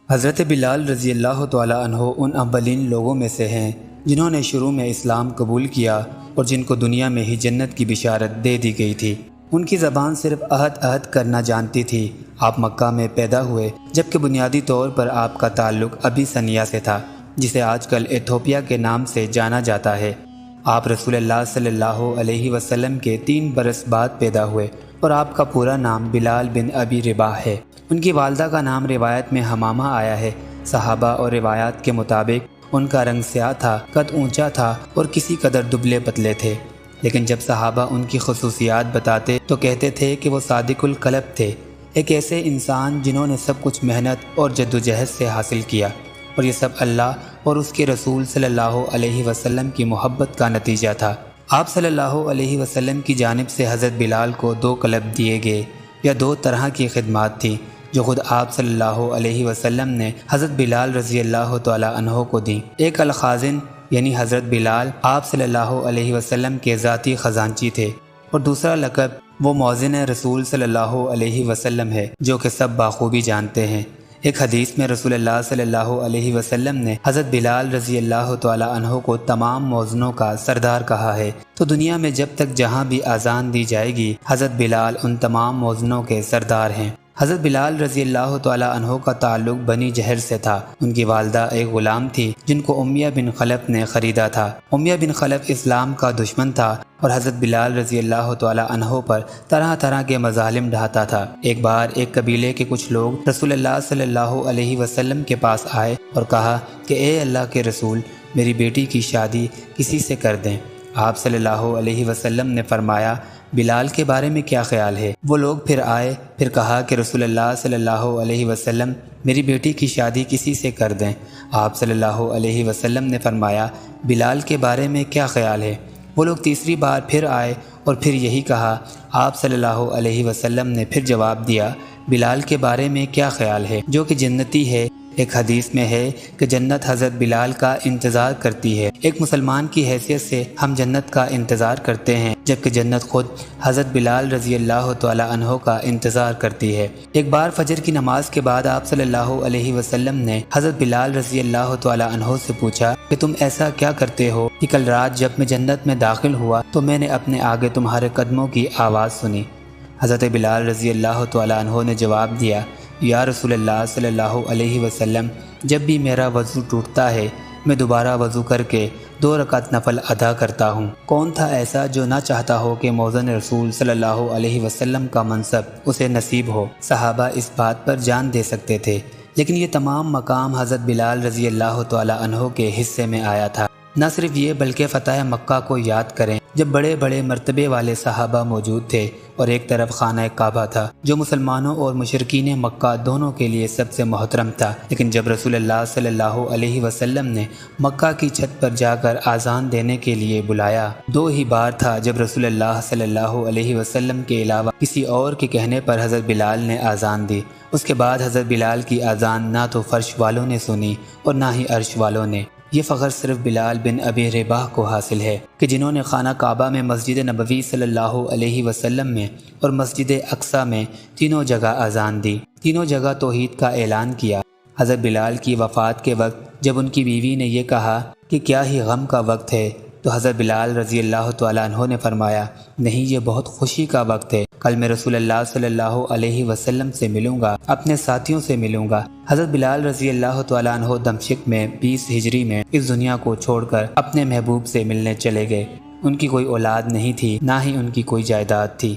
حضرت بلال رضی اللہ تعالیٰ عنہ ان اولین لوگوں میں سے ہیں جنہوں نے شروع میں اسلام قبول کیا اور جن کو دنیا میں ہی جنت کی بشارت دے دی گئی تھی۔ ان کی زبان صرف عہد عہد کرنا جانتی تھی۔ آپ مکہ میں پیدا ہوئے جبکہ بنیادی طور پر آپ کا تعلق ابیسنیا سے تھا، جسے آج کل ایتھوپیا کے نام سے جانا جاتا ہے۔ آپ رسول اللہ صلی اللہ علیہ وسلم کے 3 برس بعد پیدا ہوئے اور آپ کا پورا نام بلال بن ابی رباح ہے۔ ان کی والدہ کا نام روایت میں حمامہ آیا ہے۔ صحابہ اور روایات کے مطابق ان کا رنگ سیاہ تھا، قد اونچا تھا اور کسی قدر دبلے پتلے تھے، لیکن جب صحابہ ان کی خصوصیات بتاتے تو کہتے تھے کہ وہ صادق القلب تھے، ایک ایسے انسان جنہوں نے سب کچھ محنت اور جدوجہد سے حاصل کیا، اور یہ سب اللہ اور اس کے رسول صلی اللہ علیہ وسلم کی محبت کا نتیجہ تھا۔ آپ صلی اللہ علیہ وسلم کی جانب سے حضرت بلال کو 2 قلب دیے گئے، یا 2 طرح کی خدمات تھیں جو خود آپ صلی اللہ علیہ وسلم نے حضرت بلال رضی اللہ تعالیٰ عنہ کو دیں۔ ایک الخازن یعنی حضرت بلال آپ صلی اللہ علیہ وسلم کے ذاتی خزانچی تھے، اور دوسرا لقب وہ مؤذن رسول صلی اللہ علیہ وسلم ہے، جو کہ سب بخوبی جانتے ہیں۔ ایک حدیث میں رسول اللہ صلی اللہ علیہ وسلم نے حضرت بلال رضی اللہ تعالیٰ عنہ کو تمام مؤذنوں کا سردار کہا ہے، تو دنیا میں جب تک جہاں بھی اذان دی جائے گی حضرت بلال ان تمام مؤذنوں کے سردار ہیں۔ حضرت بلال رضی اللہ تعالیٰ عنہ کا تعلق بنی جہر سے تھا۔ ان کی والدہ ایک غلام تھی جن کو امیہ بن خلف نے خریدا تھا۔ امیہ بن خلف اسلام کا دشمن تھا اور حضرت بلال رضی اللہ تعالیٰ عنہ پر طرح طرح کے مظالم ڈھاتا تھا۔ ایک بار ایک قبیلے کے کچھ لوگ رسول اللہ صلی اللہ علیہ وسلم کے پاس آئے اور کہا کہ اے اللہ کے رسول، میری بیٹی کی شادی کسی سے کر دیں۔ آپ صلی اللہ علیہ وسلم نے فرمایا، بلال کے بارے میں کیا خیال ہے؟ وہ لوگ پھر آئے، پھر کہا کہ رسول اللہ صلی اللہ علیہ وسلم، میری بیٹی کی شادی کسی سے کر دیں۔ آپ صلی اللہ علیہ وسلم نے فرمایا، بلال کے بارے میں کیا خیال ہے؟ وہ لوگ تیسری بار پھر آئے اور پھر یہی کہا۔ آپ صلی اللہ علیہ وسلم نے پھر جواب دیا، بلال کے بارے میں کیا خیال ہے، جو کہ جنتی ہے؟ ایک حدیث میں ہے کہ جنت حضرت بلال کا انتظار کرتی ہے۔ ایک مسلمان کی حیثیت سے ہم جنت کا انتظار کرتے ہیں، جبکہ جنت خود حضرت بلال رضی اللہ تعالیٰ عنہ کا انتظار کرتی ہے۔ ایک بار فجر کی نماز کے بعد آپ صلی اللہ علیہ وسلم نے حضرت بلال رضی اللہ تعالیٰ عنہ سے پوچھا کہ تم ایسا کیا کرتے ہو کہ کل رات جب میں جنت میں داخل ہوا تو میں نے اپنے آگے تمہارے قدموں کی آواز سنی۔ حضرت بلال رضی اللہ تعالیٰ عنہ نے جواب دیا، یا رسول اللہ صلی اللہ علیہ وسلم، جب بھی میرا وضو ٹوٹتا ہے میں دوبارہ وضو کر کے 2 رکعت نفل ادا کرتا ہوں۔ کون تھا ایسا جو نہ چاہتا ہو کہ مؤذن رسول صلی اللہ علیہ وسلم کا منصب اسے نصیب ہو؟ صحابہ اس بات پر جان دے سکتے تھے، لیکن یہ تمام مقام حضرت بلال رضی اللہ تعالیٰ عنہ کے حصے میں آیا تھا۔ نہ صرف یہ بلکہ فتح مکہ کو یاد کریں جب بڑے بڑے مرتبے والے صحابہ موجود تھے اور ایک طرف خانہ کعبہ تھا جو مسلمانوں اور مشرکین مکہ دونوں کے لیے سب سے محترم تھا، لیکن جب رسول اللہ صلی اللہ علیہ وسلم نے مکہ کی چھت پر جا کر آذان دینے کے لیے بلایا، 2 ہی بار تھا جب رسول اللہ صلی اللہ علیہ وسلم کے علاوہ کسی اور کے کہنے پر حضرت بلال نے آذان دی۔ اس کے بعد حضرت بلال کی آذان نہ تو فرش والوں نے سنی اور نہ ہی عرش والوں نے۔ یہ فخر صرف بلال بن ابی رباح کو حاصل ہے کہ جنہوں نے خانہ کعبہ میں، مسجد نبوی صلی اللہ علیہ وسلم میں اور مسجد اقصیٰ میں تینوں جگہ اذان دی، تینوں جگہ توحید کا اعلان کیا۔ حضرت بلال کی وفات کے وقت جب ان کی بیوی نے یہ کہا کہ کیا ہی غم کا وقت ہے، تو حضرت بلال رضی اللہ تعالیٰ عنہ نے فرمایا، نہیں، یہ بہت خوشی کا وقت ہے، کل میں رسول اللہ صلی اللہ علیہ وسلم سے ملوں گا، اپنے ساتھیوں سے ملوں گا۔ حضرت بلال رضی اللہ تعالیٰ عنہ دمشق میں 20 ہجری میں اس دنیا کو چھوڑ کر اپنے محبوب سے ملنے چلے گئے۔ ان کی کوئی اولاد نہیں تھی، نہ ہی ان کی کوئی جائیداد تھی۔